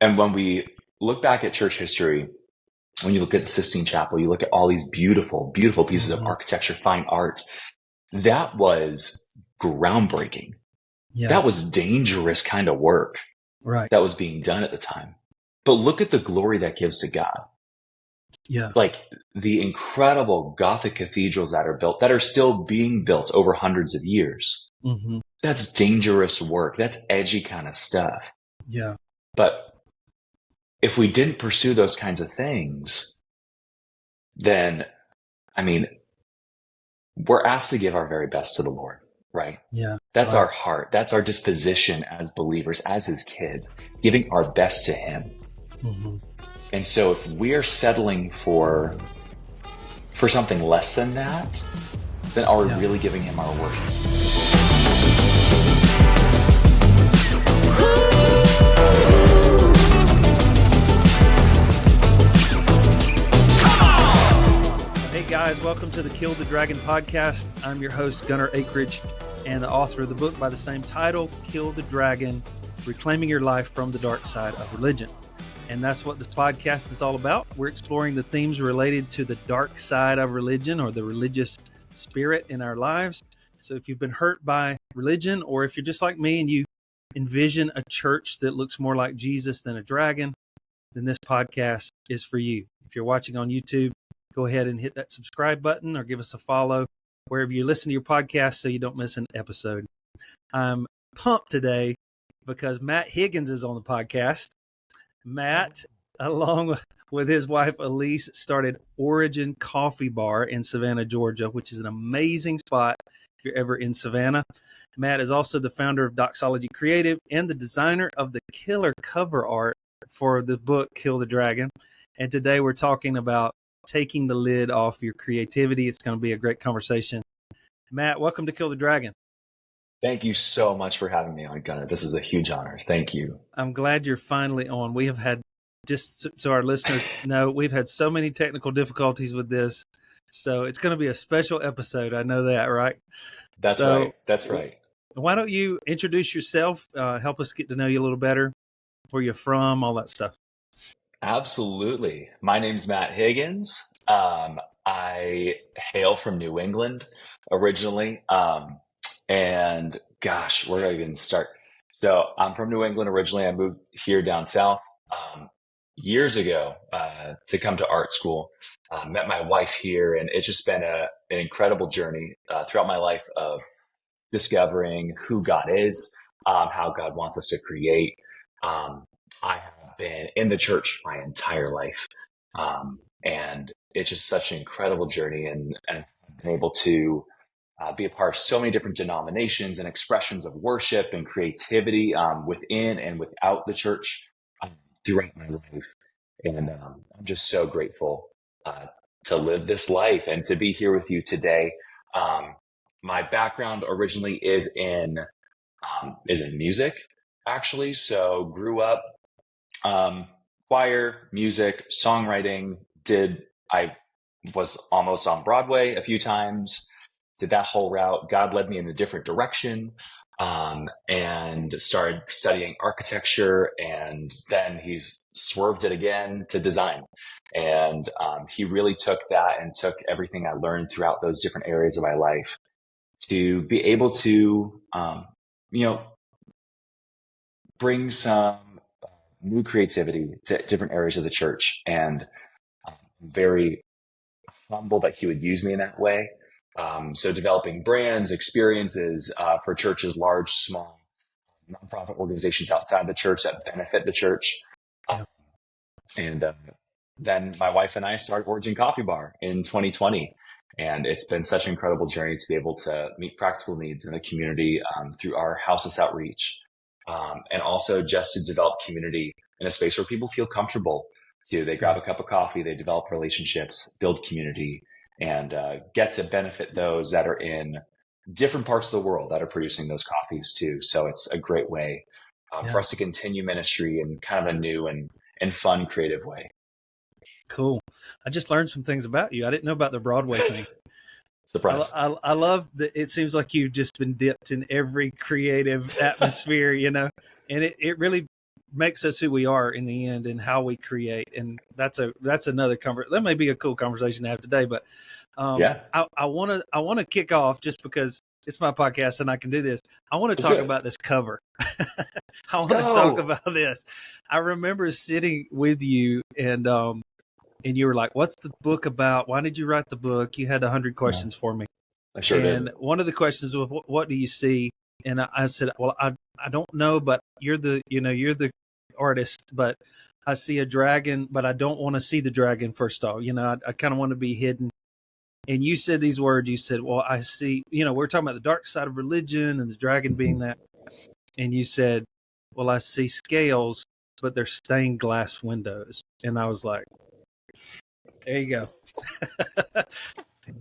And when we look back at church history, when you look at the Sistine Chapel, you look at all these beautiful, beautiful pieces of architecture, fine art. That was groundbreaking. Yeah. That was dangerous kind of work that was being done at the time. But look at the glory that gives to God. Yeah. Like the incredible Gothic cathedrals that are built, that are still being built over hundreds of years. Mm-hmm. That's dangerous work. That's edgy kind of stuff. Yeah. But if we didn't pursue those kinds of things, then, I mean, we're asked to give our very best to the Lord, right? Yeah. That's our heart. That's our disposition as believers, as his kids, giving our best to him. Mm-hmm. And so if we are settling for something less than that, then are we really giving him our worship? Hey guys, welcome to the Kill the Dragon podcast. I'm your host, Gunnar Akridge, and the author of the book by the same title, Kill the Dragon, Reclaiming Your Life from the Dark Side of Religion. And that's what this podcast is all about. We're exploring the themes related to the dark side of religion or the religious spirit in our lives. So if you've been hurt by religion, or if you're just like me and you envision a church that looks more like Jesus than a dragon, then this podcast is for you. If you're watching on YouTube, go ahead and hit that subscribe button or give us a follow wherever you listen to your podcast so you don't miss an episode. I'm pumped today because Matt Higgins is on the podcast. Matt, along with his wife Elise, started Origin Coffee Bar in Savannah, Georgia, which is an amazing spot if you're ever in Savannah. Matt is also the founder of Doxology Creative and the designer of the killer cover art for the book Kill the Dragon. And today we're talking about taking the lid off your creativity. It's going to be a great conversation. Matt, welcome to Kill the Dragon. Thank you so much for having me on, Gunnar. This is a huge honor. Thank you. I'm glad you're finally on. We have had, just so our listeners know, we've had so many technical difficulties with this. So it's going to be a special episode. I know that, right? That's right. That's right. Why don't you introduce yourself, help us get to know you a little better, where you're from, all that stuff. Absolutely. My name's Matt Higgins. I hail from New England originally. And gosh, where do I even start? So I'm from New England originally. I moved here down south years ago to come to art school. Met my wife here, and it's just been an incredible journey throughout my life of discovering who God is, how God wants us to create. I have been in the church my entire life, and it's just such an incredible journey, and I've been able to be a part of so many different denominations and expressions of worship and creativity within and without the church throughout my life. And I'm just so grateful to live this life and to be here with you today. My background originally is in music, actually. So grew up choir, music, songwriting. I was almost on Broadway a few times. Did that whole route. God led me in a different direction, and started studying architecture. And then he swerved it again to design. And he really took that and took everything I learned throughout those different areas of my life to be able to, bring some new creativity to different areas of the church. And I'm very humble that he would use me in that way. So developing brands, experiences for churches, large, small, nonprofit organizations outside the church that benefit the church. And then my wife and I started Origin Coffee Bar in 2020. And it's been such an incredible journey to be able to meet practical needs in the community through our houseless outreach. And also just to develop community in a space where people feel comfortable to. They grab a cup of coffee, they develop relationships, build community, and get to benefit those that are in different parts of the world that are producing those coffees too. So it's a great way for us to continue ministry in kind of a new and fun, creative way. Cool. I just learned some things about you. I didn't know about the Broadway thing. Surprise. I love that. It seems like you've just been dipped in every creative atmosphere, and it really makes us who we are in the end and how we create. And that's another that may be a cool conversation to have today. But Yeah, I want to kick off just because it's my podcast and I can do this. I want to let's talk do it. about this cover. I Let's want to talk go. about this. I remember sitting with you and you were like, "What's the book about? Why did you write the book?" You had 100 Yeah, questions for me, I sure did. and one of the questions was, "What do you see?" And I said, "Well, I don't know, but you're the artist, but I see a dragon, but I don't want to see the dragon first off. I kind of want to be hidden." And you said these words. You said, "Well, I see." We're talking about the dark side of religion and the dragon being that. And you said, "Well, I see scales, but they're stained glass windows." And I was like, "There you go."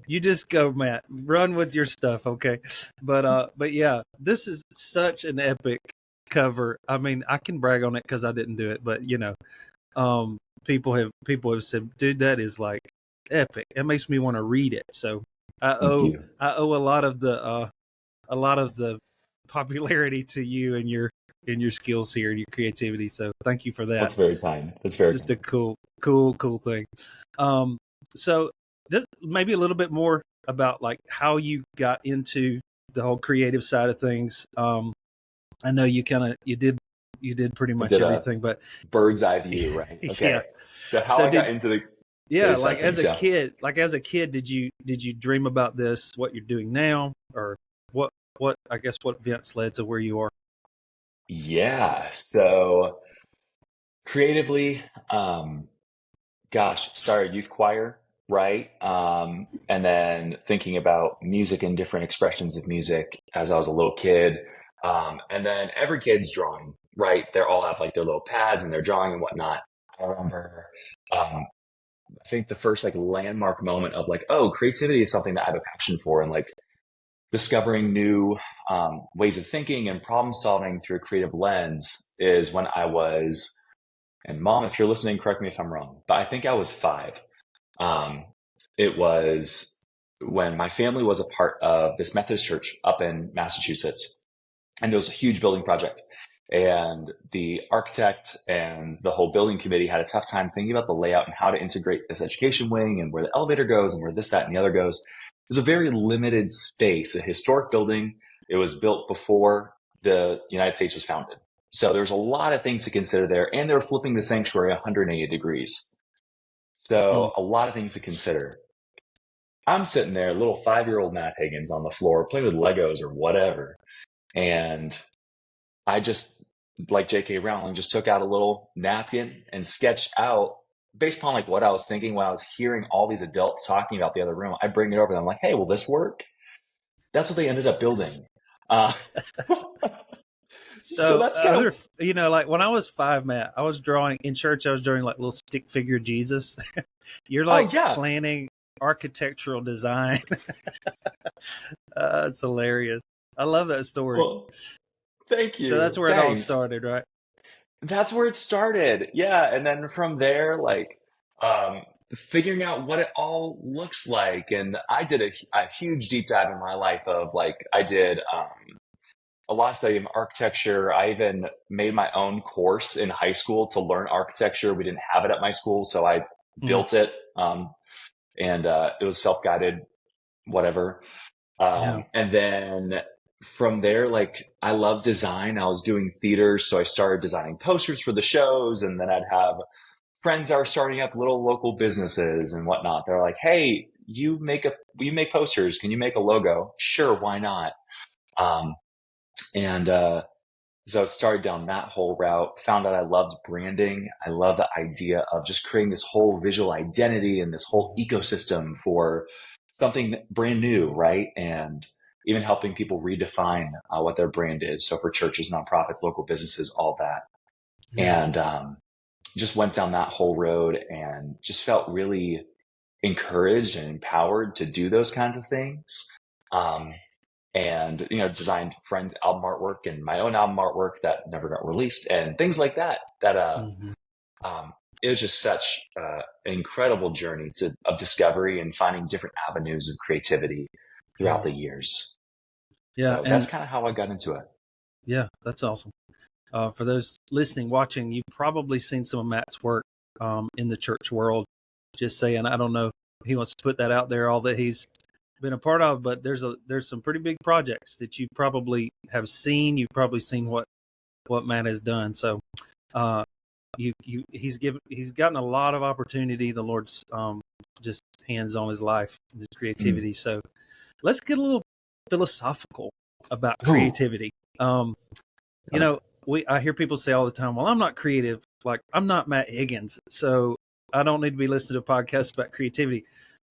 You just go, Matt. Run with your stuff, okay? But yeah, this is such an epic cover. I mean, I can brag on it because I didn't do it, but people have said, dude, that is like epic. It makes me want to read it. So I Thank owe you. I owe a lot of the popularity to you and your skills here and your creativity. So thank you for that. That's very kind. That's very Just a kind. cool thing. So just maybe a little bit more about like how you got into the whole creative side of things. I know you did pretty I much did a everything, but bird's eye view, right? yeah. Okay. So how So I got into the yeah, creative side of things, yeah. like as a kid, did you dream about this, what you're doing now, or what, I guess what events led to where you are? Yeah. So creatively, gosh, started youth choir, right? And then thinking about music and different expressions of music as I was a little kid. And then every kid's drawing, right? They all have like their little pads and they're drawing and whatnot. I remember, um, I think the first like landmark moment of like, oh, creativity is something that I have a passion for, and like discovering new ways of thinking and problem solving through a creative lens is when I was, and mom, if you're listening, correct me if I'm wrong, but I think I was 5. Um, it was when my family was a part of this Methodist church up in Massachusetts, and there was a huge building project. And the architect and the whole building committee had a tough time thinking about the layout and how to integrate this education wing and where the elevator goes and where this, that, and the other goes. It was a very limited space, a historic building. It was built before the United States was founded. So there's a lot of things to consider there. And they were flipping the sanctuary 180 degrees. Mm. So a lot of things to consider. I'm sitting there, little 5-year-old Matt Higgins on the floor playing with Legos or whatever. And I just, like J.K. Rowling, just took out a little napkin and sketched out based upon like what I was thinking when I was hearing all these adults talking about the other room. I bring it over and I'm like, hey, will this work? That's what they ended up building. Uh, so So that's kind of, like when I was 5, Matt, I was drawing in church. I was drawing like little stick figure Jesus. You're oh like yeah. planning architectural design. It's hilarious. I love that story. Well, thank So that's you. where it all Thanks. started, right? That's where it started. Yeah. And then from there, like, um, figuring out what it all looks like. And I did a huge deep dive in my life of like, I did, a lot of study of architecture. I even made my own course in high school to learn architecture. We didn't have it at my school, so I Mm, built it. And it was self-guided, whatever. yeah. And then from there, like I love design. I was doing theater, so I started designing posters for the shows, and then I'd have friends that were starting up little local businesses and whatnot. They're like, "Hey, you make posters? Can you make a logo?" Sure, why not? Um, and so I started down that whole route, found out I loved branding. I love the idea of just creating this whole visual identity and this whole ecosystem for something brand new, right? And even helping people redefine what their brand is. So for churches, nonprofits, local businesses, all that. Yeah. And just went down that whole road and just felt really encouraged and empowered to do those kinds of things. Um, and designed friends' album artwork and my own album artwork that never got released and things like that. Hmm. Um, it was just such an incredible journey of discovery and finding different avenues of creativity throughout Yeah. the years. Yeah. So that's And kind of how I got into it. yeah, that's awesome. For those listening, watching, you've probably seen some of Matt's work in the church world. Just saying, I don't know if he wants to put that out there, all that he's been a part of, but there's some pretty big projects that you probably have seen. You've probably seen what Matt has done. So uh, he's gotten a lot of opportunity. The Lord's just hands on his life, his creativity. So let's get a little philosophical about creativity. I hear people say all the time, well, I'm not creative. Like, I'm not Matt Higgins, so I don't need to be listening to podcasts about creativity.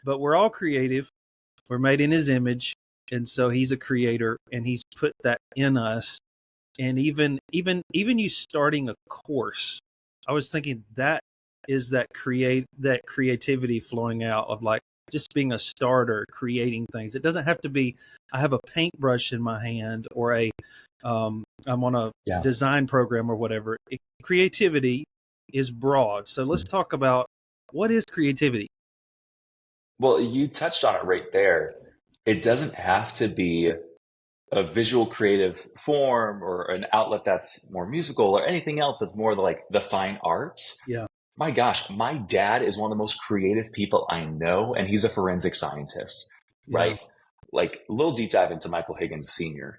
But we're all creative. We're made in his image. And so he's a creator, and he's put that in us. And even you starting a course, I was thinking that is that creativity flowing out of, like, just being a starter, creating things. It doesn't have to be, I have a paintbrush in my hand, or I'm on a design program or whatever. Creativity is broad. So let's talk about, what is creativity? Well, you touched on it right there. It doesn't have to be a visual creative form or an outlet that's more musical or anything else that's more like the fine arts. Yeah. My gosh, my dad is one of the most creative people I know, and he's a forensic scientist, right? Like, a little deep dive into Michael Higgins Sr.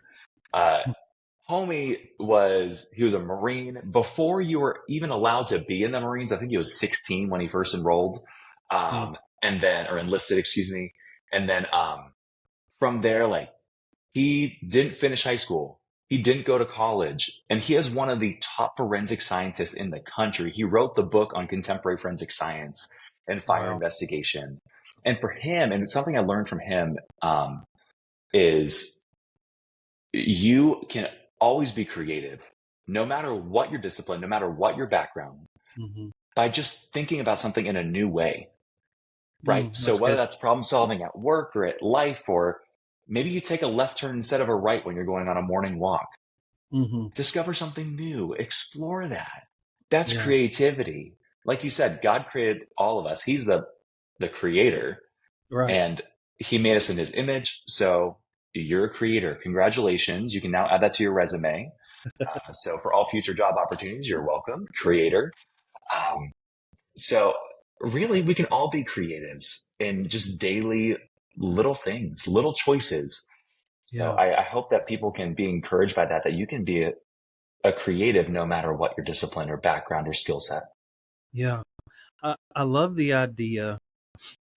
Homie he was a Marine before you were even allowed to be in the Marines. I think he was 16 when he first enrolled, or enlisted, excuse me. And then from there, like, he didn't finish high school. He didn't go to college, and he is one of the top forensic scientists in the country. He wrote the book on contemporary forensic science and fire investigation. And for him, and something I learned from him, is you can always be creative, no matter what your discipline, no matter what your background, by just thinking about something in a new way, right? So whether that's problem solving at work or at life, or maybe you take a left turn instead of a right when you're going on a morning walk. Discover something new. Explore that. That's creativity. Like you said, God created all of us. He's the creator. Right. And he made us in his image. So you're a creator. Congratulations. You can now add that to your resume. So for all future job opportunities, you're welcome. Creator. So really, we can all be creatives in just daily little things, little choices. So I hope that people can be encouraged by that you can be a creative no matter what your discipline or background or skill set. Yeah. I love the idea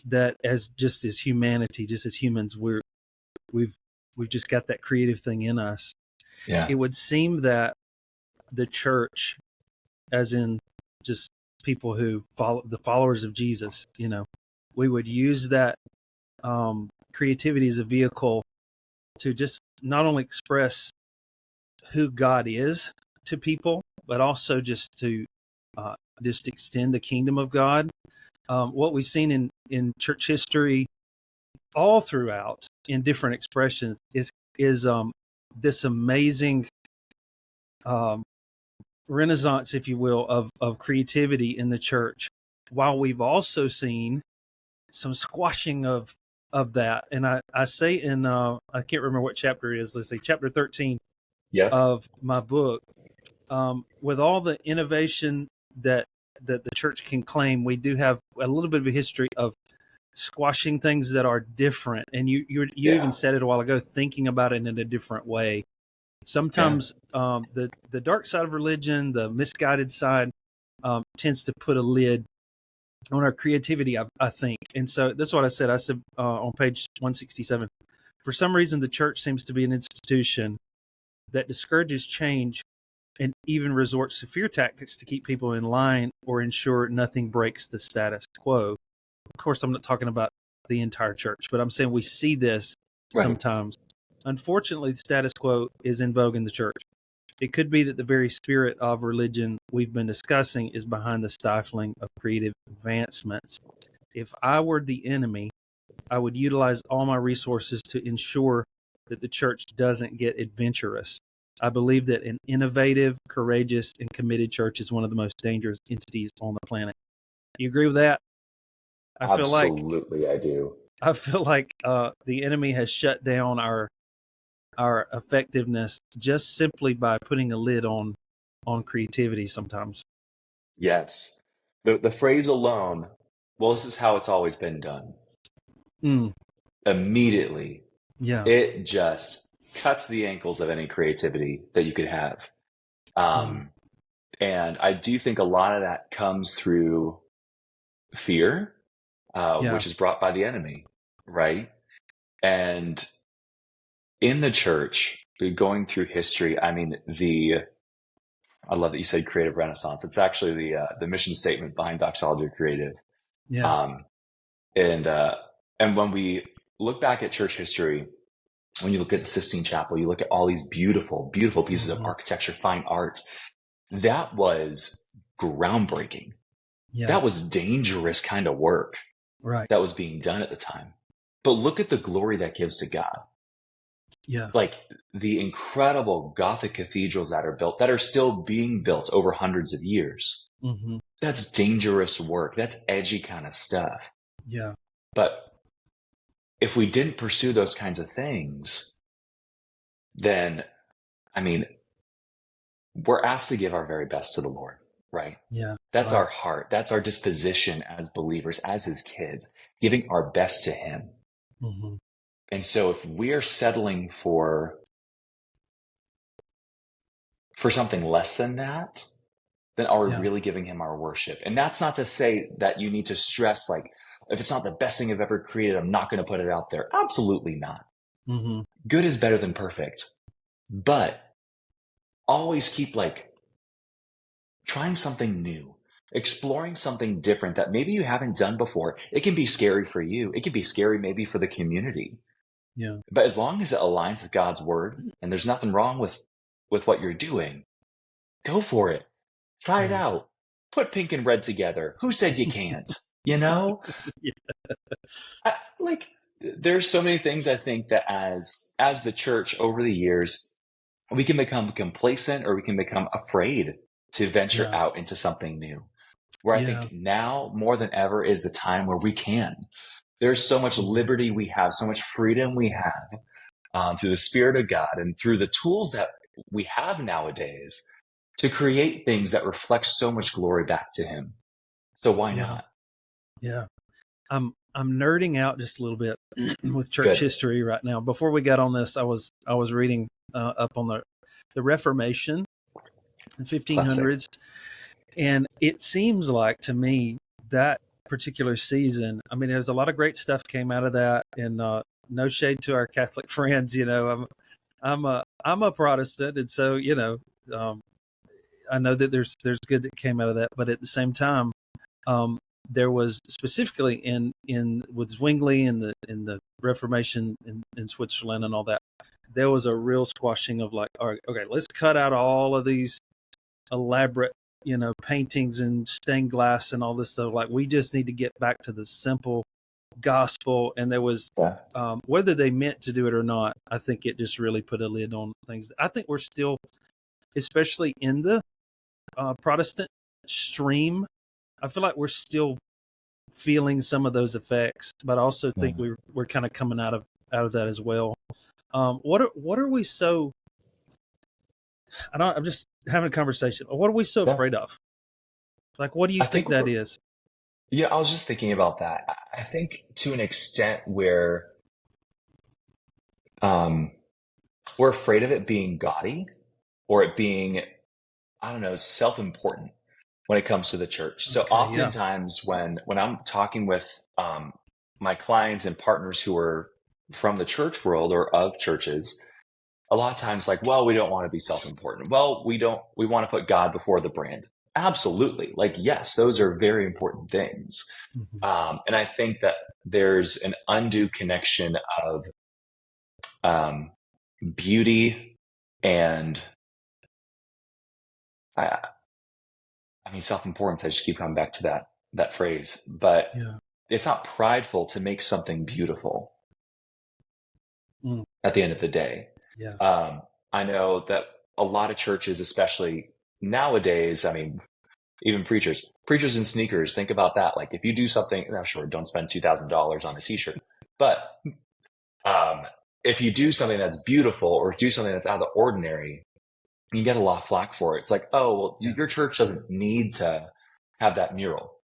that as humanity, just as humans, we've just got that creative thing in us. Yeah. It would seem that the church, as in just people who follow, the followers of Jesus, we would use that creativity as a vehicle to just not only express who God is to people, but also just to just extend the kingdom of God. What we've seen in church history all throughout in different expressions is this amazing renaissance, if you will, of creativity in the church, while we've also seen some squashing of that. And I say in I can't remember what chapter it is. Let's say chapter 13 of my book. With all the innovation that the church can claim, we do have a little bit of a history of squashing things that are different. And you even said it a while ago, thinking about it in a different way. Sometimes the dark side of religion, the misguided side, tends to put a lid on our creativity, I think. And so that's what I said. I said on page 167, for some reason, the church seems to be an institution that discourages change and even resorts to fear tactics to keep people in line or ensure nothing breaks the status quo. Of course, I'm not talking about the entire church, but I'm saying we see this sometimes. Unfortunately, the status quo is in vogue in the church. It could be that the very spirit of religion we've been discussing is behind the stifling of creative advancements. If I were the enemy, I would utilize all my resources to ensure that the church doesn't get adventurous. I believe that an innovative, courageous, and committed church is one of the most dangerous entities on the planet. You agree with that? Absolutely, I do. I feel like the enemy has shut down our effectiveness just simply by putting a lid on on creativity sometimes. Yes. The phrase alone, well, this is how it's always been done. Mm, Immediately, yeah. it just cuts the ankles of any creativity that you could have. Mm, Um, and I do think a lot of that comes through fear, yeah. which is brought by the enemy, right? And in the church, going through history, I mean, I love that you said creative renaissance. It's actually the mission statement behind Doxology Creative. Yeah. Um, and uh, and when we look back at church history, when you look at the Sistine Chapel, you look at all these beautiful, beautiful pieces of Hmm. architecture, fine art. That was groundbreaking. Yeah. That was dangerous kind of work Right. that was being done at the time. But look at the glory that gives to God. Yeah. Like the incredible Gothic cathedrals that are built, that are still being built over hundreds of years. Hmm. That's dangerous work. That's edgy kind of stuff. Yeah. But if we didn't pursue those kinds of things, then, I mean, we're asked to give our very best to the Lord, right? Yeah. That's our Right. heart. That's our disposition as believers, as his kids, giving our best to him. Hmm. And so if we're settling for something less than that, then are we Yeah. really giving him our worship? And that's not to say that you need to stress, like, if it's not the best thing I've ever created, I'm not going to put it out there. Absolutely not. Hmm. Good is better than perfect. But always keep like trying something new, exploring something different that maybe you haven't done before. It can be scary for you. It can be scary maybe for the community. Yeah. But as long as it aligns with God's word and there's nothing wrong with what you're doing, go for it. Try it Yeah. out. Put pink and red together. Who said you can't? You know? Yeah. Like there's so many things I think that as the church over the years, we can become complacent or we can become afraid to venture Yeah. out into something new. Where I Yeah. think now more than ever is the time where we can. There's so much Hmm. liberty we have, so much freedom we have through the Spirit of God and through the tools that we have nowadays to create things that reflect so much glory back to Him. So why Yeah. not? Yeah. I'm nerding out just a little bit with church Good. history right now. Before we got on this, I was reading up on the Reformation in Classic. 1500s, and it seems like to me that particular season. I mean, there's a lot of great stuff came out of that, and no shade to our Catholic friends. I'm a Protestant, and so um, I know that there's good that came out of that, but at the same time, um, there was specifically in with Zwingli and the Reformation in Switzerland and all that. There was a real squashing of like, all right, okay, let's cut out all of these elaborate, paintings and stained glass and all this stuff. Like, we just need to get back to the simple gospel. And there was, Yeah. whether they meant to do it or not, I think it just really put a lid on things. I think we're still, especially in the Protestant stream, I feel like we're still feeling some of those effects, but I also think Mm. we're kind of coming out of that as well. What are we so? I'm just having a conversation. What are we so Yeah. afraid of? Like, what do you I think think that is? yeah, I was just thinking about that. I think to an extent where um, we're afraid of it being gaudy or it being, I don't know, self-important when it comes to the church. So Okay, yeah, oftentimes when I'm talking with my clients and partners who are from the church world or of churches, a lot of times like, well, we don't want to be self-important. Well, we want to put God before the brand. Absolutely. Like, yes, those are very important things. hmm, And I think that there's an undue connection of um, beauty and I, I mean, self-importance. I just keep coming back to that phrase, but yeah, it's not prideful to make something beautiful mm, at the end of the day. yeah, Um, I know that a lot of churches, especially nowadays, I mean, even preachers in sneakers, think about that. Like if you do something, now sure, don't spend $2,000 on a t-shirt, but um, if you do something that's beautiful or do something that's out of the ordinary, You get a lot of flack for it. It's like, oh, well, Yeah. your church doesn't need to have that mural.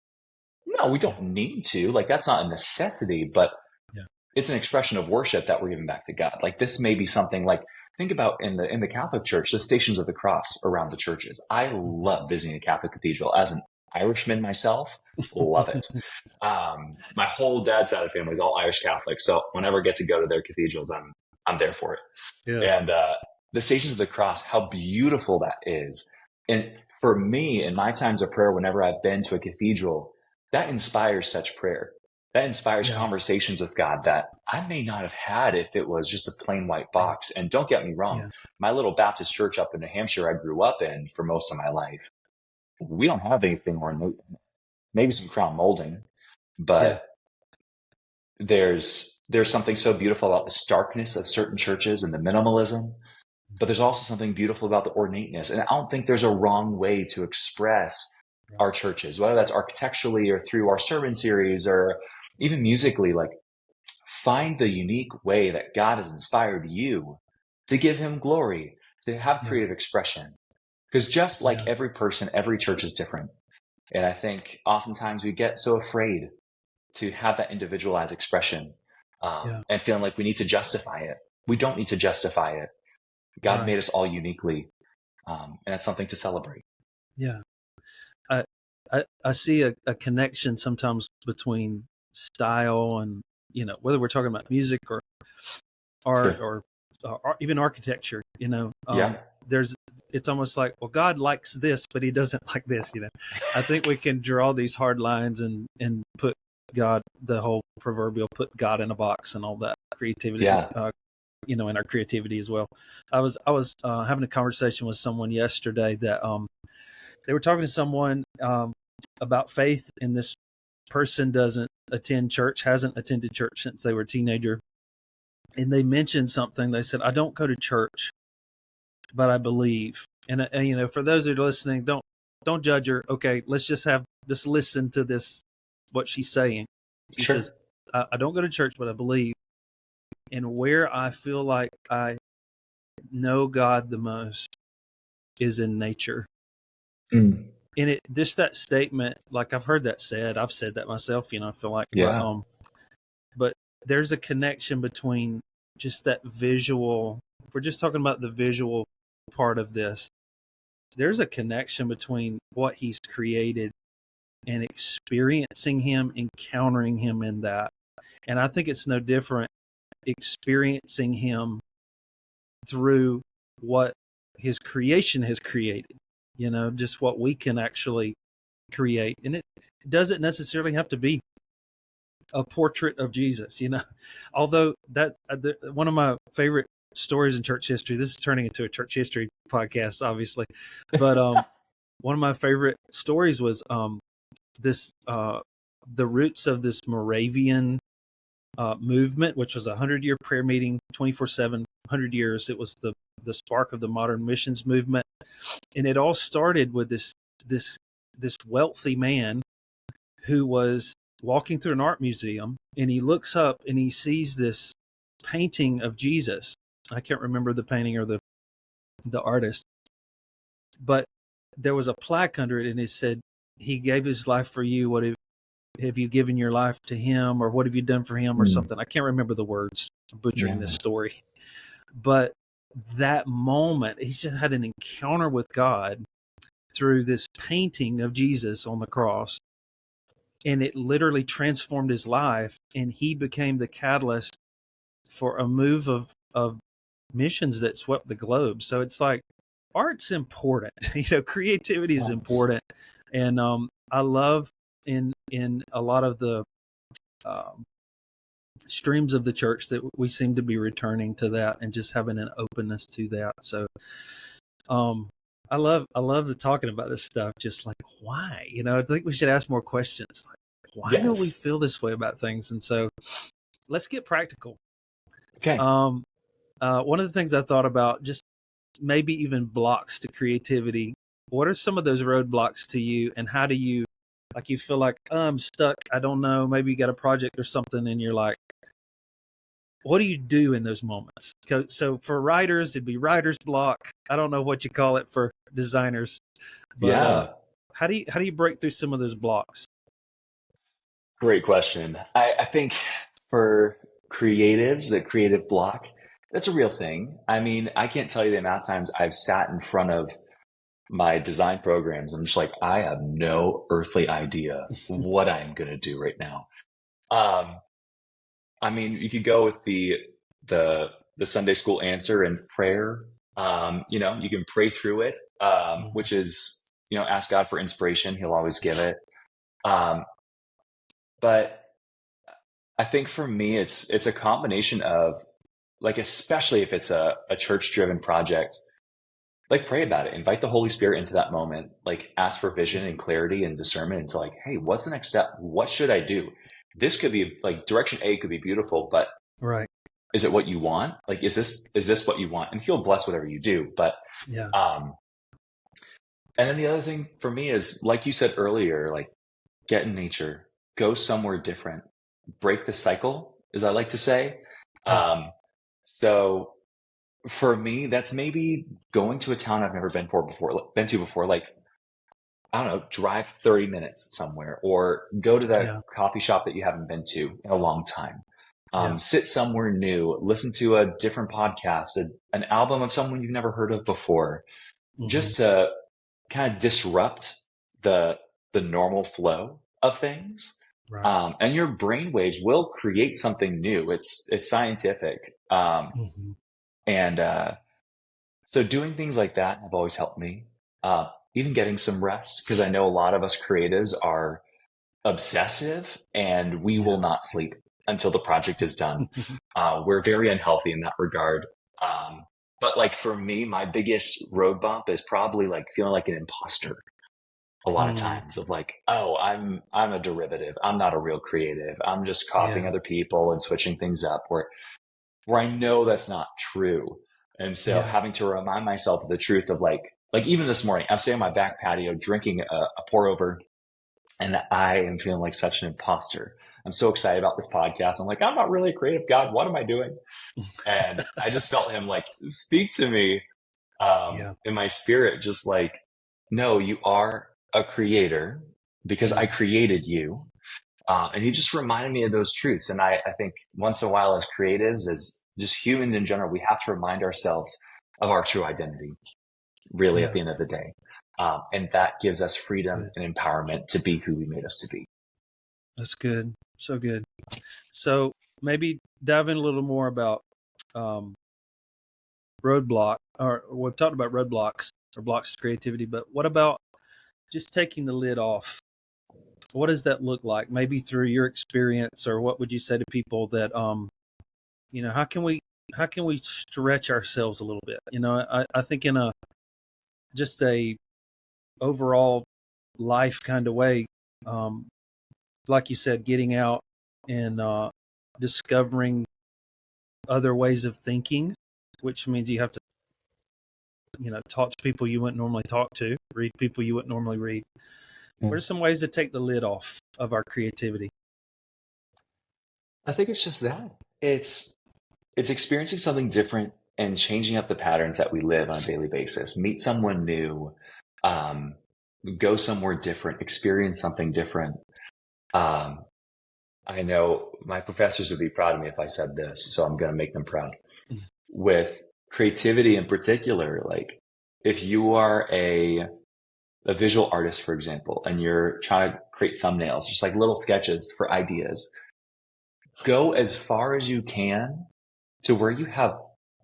No, we Yeah. don't need to. Like, that's not a necessity, but Yeah. it's an expression of worship that we're giving back to God. Like, this may be something like, think about in the Catholic Church, the Stations of the Cross around the churches. I Mhm. love visiting a Catholic cathedral as an Irishman myself. Love it. My whole dad's side of the family is all Irish Catholic, so whenever I get to go to their cathedrals, I'm there for it. Yeah. And the Stations of the Cross, how beautiful that is. And for me, in my times of prayer, whenever I've been to a cathedral, that inspires such prayer. That inspires Yeah. conversations with God that I may not have had if it was just a plain white Right. box. And don't get me wrong, Yeah. my little Baptist church up in New Hampshire I grew up in for most of my life, we don't have anything ornate, maybe some crown molding, Yeah. but there's something so beautiful about the starkness of certain churches and the minimalism, but there's also something beautiful about the ornateness. And I don't think there's a wrong way to express Right. our churches, whether that's architecturally or through our sermon series or even musically. Like, find the unique way that God has inspired you to give him glory, to have Yeah. creative expression. Because just like Yeah. every person, every church is different. And I think oftentimes we get so afraid to have that individualized expression, Yeah. and feeling like we need to justify it. We don't need to justify it. God Right. made us all uniquely, and that's something to celebrate. Yeah. I I see a connection sometimes between style and, whether we're talking about music or art Sure. or even architecture, Yeah. there's it's almost like, well, God likes this, but he doesn't like this. I think we can draw these hard lines and put God, the whole proverbial put God in a box and all that creativity, Yeah. in our creativity as well. I was having a conversation with someone yesterday that they were talking to someone about faith, and this person doesn't attend church, hasn't attended church since they were a teenager. And they mentioned something. They said, I don't go to church, but I believe. And for those who are listening, don't judge her. Okay, let's just listen to this, what she's saying. She says, Sure. I don't go to church, but I believe. And where I feel like I know God the most is in nature. Mm. And it just that statement, like I've heard that said, I've said that myself, I feel like, Yeah. but there's a connection between just that visual. If we're just talking about the visual part of this, there's a connection between what he's created and experiencing him, encountering him in that. And I think it's no different experiencing him through what his creation has created, just what we can actually create. And it doesn't necessarily have to be a portrait of Jesus. Although that's one of my favorite stories in church history. This is turning into a church history podcast, obviously, but one of my favorite stories was this the roots of this Moravian movement, which was 100-year prayer meeting, 24/7, 100 years. It was the spark of the modern missions movement, and it all started with this this wealthy man who was walking through an art museum, and he looks up and he sees this painting of Jesus. I can't remember the painting or the artist, but there was a plaque under it, and it said, "He gave his life for you. Have you given your life to him, or what have you done for him?" or Mm. something. I can't remember the words. I'm butchering this Yeah. story, but that moment, he just had an encounter with God through this painting of Jesus on the cross, and it literally transformed his life, and he became the catalyst for a move of missions that swept the globe. So it's like, art's important. Creativity is Yes. important. And I love in a lot of the um, streams of the church that we seem to be returning to that and just having an openness to that. So um I love the talking about this stuff. Just like, why? I think we should ask more questions. Like, why do we Yes. feel this way about things? And so let's get practical. Okay. Um, one of the things I thought about, just maybe even blocks to creativity. What are some of those roadblocks to you, and how do you, like, you feel like, oh, I'm stuck, I don't know, maybe you got a project or something, and you're like, what do you do in those moments? So for writers, it'd be writer's block. I don't know what you call it for designers, but Yeah, how do you break through some of those blocks? great question. I think for creatives, the creative block, that's a real thing. I mean, I can't tell you the amount of times I've sat in front of my design programs. I'm just like, I have no earthly idea what I'm going to do right now. Um, I mean, you could go with the the Sunday school answer and prayer. You can pray through it, Mhm. which is ask God for inspiration. He'll always give it. Um, but I think for me, it's a combination of like, especially if it's a church driven project, like pray about it, invite the Holy Spirit into that moment, like ask for vision and clarity and discernment into like, hey, what's the next step? What should I do? This could be like direction A could be beautiful, but Right. is it what you want? Like, is this what you want? And he'll bless whatever you do. But Yeah. um, and then the other thing for me is, like you said earlier, like get in nature, go somewhere different, break the cycle, as I like to say. Yeah. So for me, that's maybe going to a town I've never been to before, like I don't know, drive 30 minutes somewhere or go to that Yeah. coffee shop that you haven't been to in a long time. Yeah. Sit somewhere new, listen to a different podcast, an album of someone you've never heard of before, Hmm. just to kind of disrupt the the normal flow of things. Right. And your brain waves will create something new. It's scientific. Hmm. And So doing things like that have always helped me. Even getting some rest, because I know a lot of us creatives are obsessive and we will Yeah. not sleep until the project is done. We're very unhealthy in that regard. But like for me, my biggest road bump is probably like feeling like an imposter a lot of Mm. times of like, oh, I'm a derivative. I'm not a real creative. I'm just copying Yeah. other people and switching things up where I know that's not true. And so Yeah. having to remind myself of the truth of like even this morning, I'm sitting on my back patio drinking a pour over, and I am feeling like such an imposter. I'm so excited about this podcast. I'm like, I'm not really a creative. God, what am I doing? And I just felt him like speak to me Yeah. in my spirit, just like, no, you are a creator because I Yeah. created you. And he just reminded me of those truths. And I think once in a while, as creatives, as just humans in general, we have to remind ourselves of our true identity, really, at Yeah. the end of the day. And that gives us That's freedom good. and empowerment to be who he made us to be. That's good. So good. So maybe dive in a little more about um, roadblock, or we've talked about roadblocks or blocks to creativity, but what about just taking the lid off? What does that look like? Maybe through your experience, or what would you say to people that how can we stretch ourselves a little bit? I think in a just a overall life kind of way, um, like you said, getting out and discovering other ways of thinking, which means you have to talk to people you wouldn't normally talk to, read people you wouldn't normally read. What are Mm. some ways to take the lid off of our creativity? I think it's just that. It's experiencing something different and changing up the patterns that we live on a daily basis. Meet someone new, um, go somewhere different, experience something different. Um, I know my professors would be proud of me if I said this, so I'm going to make them proud. With creativity in particular, like if you are a visual artist, for example, and you're trying to create thumbnails, just like little sketches for ideas, go as far as you can to where you have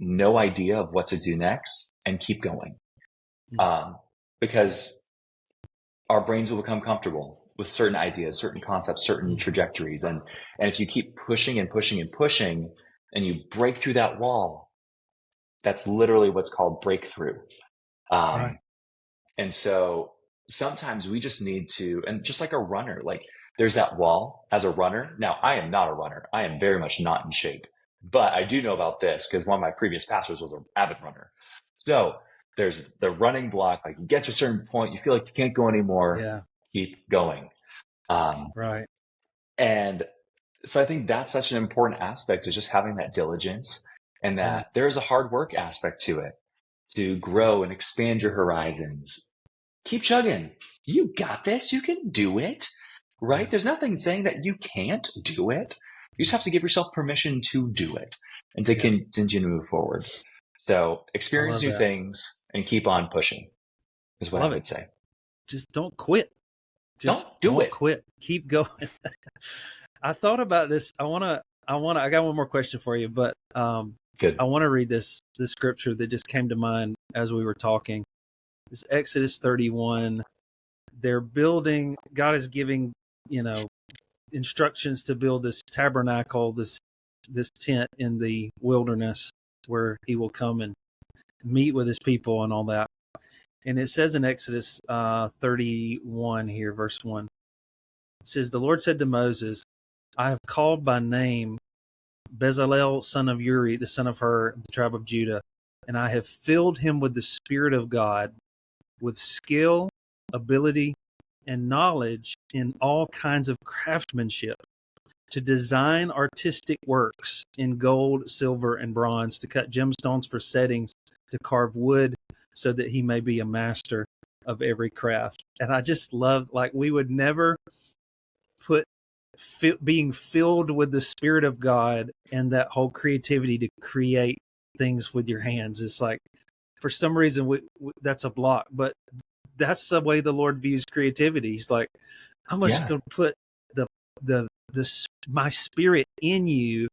no idea of what to do next and keep going. Um, because our brains will become comfortable with certain ideas, certain concepts, certain Mm-hmm. trajectories. And if you keep pushing and pushing and pushing and you break through that wall, that's literally what's called breakthrough. Right. Um, and so sometimes we just need to, and just like a runner, like there's that wall as a runner. Now, I am not a runner. I am very much not in shape, but I do know about this because one of my previous pastors was an avid runner. So there's the running block. Like you get to a certain point, you feel like you can't go anymore, Yeah. keep going. Um, Right. and so I think that's such an important aspect is just having that diligence and Yeah. that there is a hard work aspect to it. to grow and expand your horizons. Keep chugging. You got this. You can do it, right? Yeah. There's nothing saying that you can't do it. You just have to give yourself permission to do it and to Yeah. continue to move forward. So I experience love new that. things and keep on pushing is I what I love it. would say. Just don't quit. Don't Just do don't it. quit. Keep going. I thought about this. I got one more question for you, but Good. I want to read this scripture that just came to mind as we were talking. It's Exodus 31. They're building, God is giving, instructions to build this tabernacle, this tent in the wilderness where he will come and meet with his people and all that. And it says in Exodus 31 here, verse 1, it says, the Lord said to Moses, I have called by name Bezalel, son of Uri, the son of Hur, the tribe of Judah, and I have filled him with the Spirit of God, with skill, ability, and knowledge in all kinds of craftsmanship, to design artistic works in gold, silver, and bronze, to cut gemstones for settings, to carve wood, so that he may be a master of every craft. And I just love, like, we would never put being filled with the Spirit of God and that whole creativity to create things with your hands. It's like, for some reason, that's a block, but that's the way the Lord views creativity. He's like, I'm just Yeah. going to put the my Spirit in you,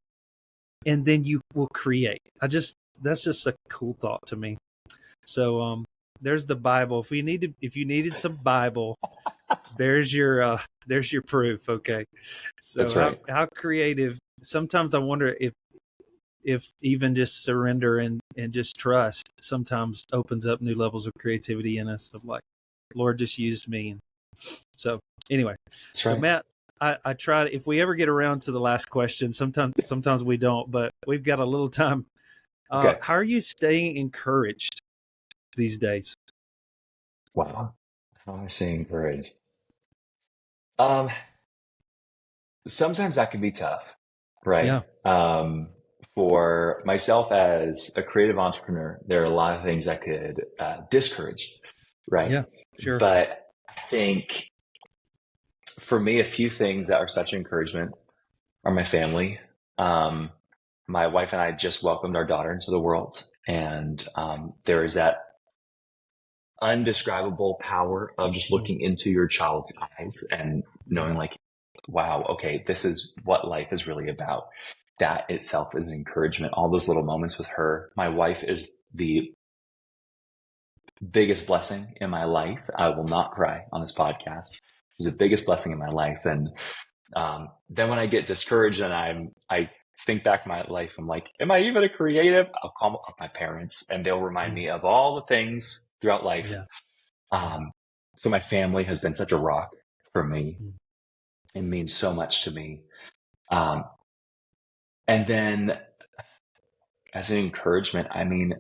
and then you will create. That's just a cool thought to me. So there's the Bible. If you needed some Bible, there's your proof. Okay. That's So right. how creative. Sometimes I wonder if even just surrender and just trust sometimes opens up new levels of creativity in us, of like, Lord, just used me. So anyway, That's so right. Matt, I try to, if we ever get around to the last question, sometimes we don't, but we've got a little time. Okay. How are you staying encouraged these days? Wow. How am I staying encouraged? Um, Sometimes that can be tough, right? Yeah. For myself as a creative entrepreneur, there are a lot of things that could discourage, right? Yeah, sure. But I think for me, a few things that are such encouragement are my family. Um, my wife and I just welcomed our daughter into the world, and there is that undescribable power of just Mm, looking into your child's eyes and yeah. knowing, like, wow, okay, this is what life is really about. That itself is an encouragement. All those little moments with her. My wife is the biggest blessing in my life. I will not cry on this podcast. She's the biggest blessing in my life. And then when I get discouraged and I think back in my life, I'm like, am I even a creative? I'll call up my parents and they'll remind Mm, me of all the things throughout life. yeah. Yeah. Um, so my family has been such a rock for me. Mm, It means so much to me. Um, and then as an encouragement, I mean,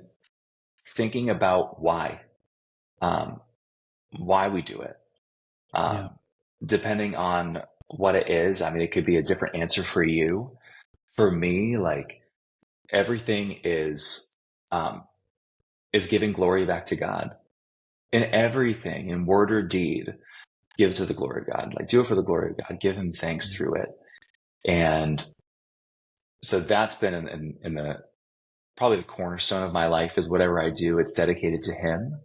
thinking about um, why we do it. yeah. Um, Depending on what it is, I mean, it could be a different answer for you. For me, like, everything um, is giving glory back to God in everything, in word or deed. Give to the glory of God. Like, do it for the glory of God. Give Him thanks Yeah. through it. And so that's been in the probably the cornerstone of my life, is whatever I do, it's dedicated to Him.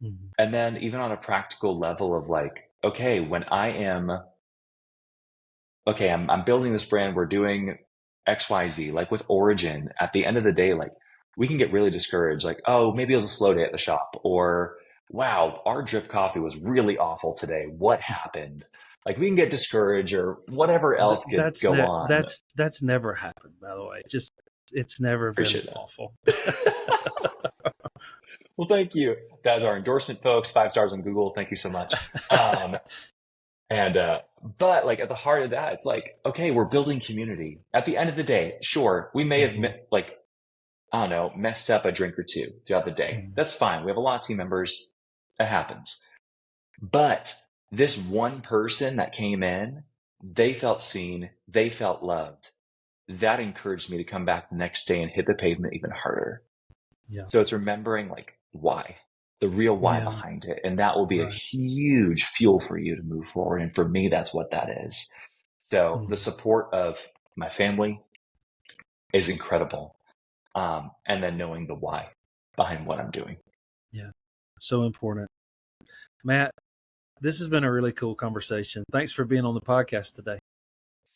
Mm, And then even on a practical level of like, okay, when I'm building this brand, we're doing XYZ, like with Origin, at the end of the day, like, we can get really discouraged. Like, oh, maybe it was a slow day at the shop, or wow, our drip coffee was really awful today. What happened? Like, we can get discouraged or whatever else could go on. That's never happened, by the way. Just, it's never been Appreciate awful. that. Well, thank you. That's our endorsement, folks. 5 stars on Google. Thank you so much. Um, but like, at the heart of that, it's like, okay, we're building community. At the end of the day, sure, we may have Mhm, like, I don't know, messed up a drink or two throughout the day. mhm, That's fine. We have a lot of team members. It happens. But this one person that came in, they felt seen. They felt loved. That encouraged me to come back the next day and hit the pavement even harder. yeah. So it's remembering, like, why, the real why Yeah. behind it. And that will be a Right. huge fuel for you to move forward. And for me, that's what that is. So the Mhm. support of my family is incredible. And then knowing the why behind what I'm doing. Yeah. So important. Matt, this has been a really cool conversation. Thanks for being on the podcast today.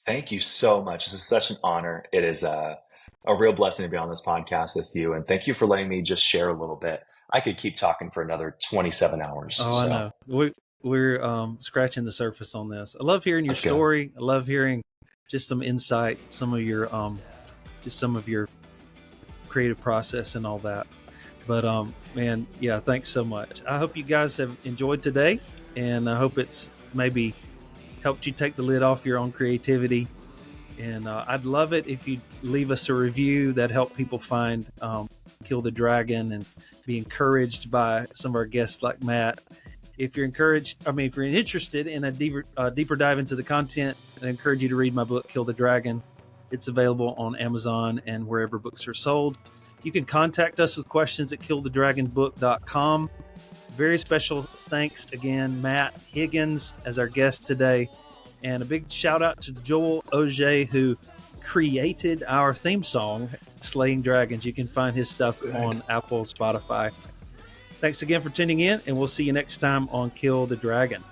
Thank you so much. This is such an honor. It is a real blessing to be on this podcast with you. And thank you for letting me just share a little bit. I could keep talking for another 27 hours. Oh, I So know. We're scratching the surface on this. I love hearing your let's go. story. I love hearing just some insight, some of your creative process and all that. But man, yeah, thanks so much. I hope you guys have enjoyed today, and I hope it's maybe helped you take the lid off your own creativity. And I'd love it if you leave us a review that help people find Kill the Dragon and be encouraged by some of our guests like Matt. If you're interested in a deeper dive into the content, I encourage you to read my book, Kill the Dragon. It's available on Amazon and wherever books are sold. You can contact us with questions at killthedragonbook.com. Very special thanks again, Matt Higgins, as our guest today. And a big shout out to Joel Auger, who created our theme song, Slaying Dragons. You can find his stuff on Apple, Spotify. Thanks again for tuning in, and we'll see you next time on Kill the Dragon.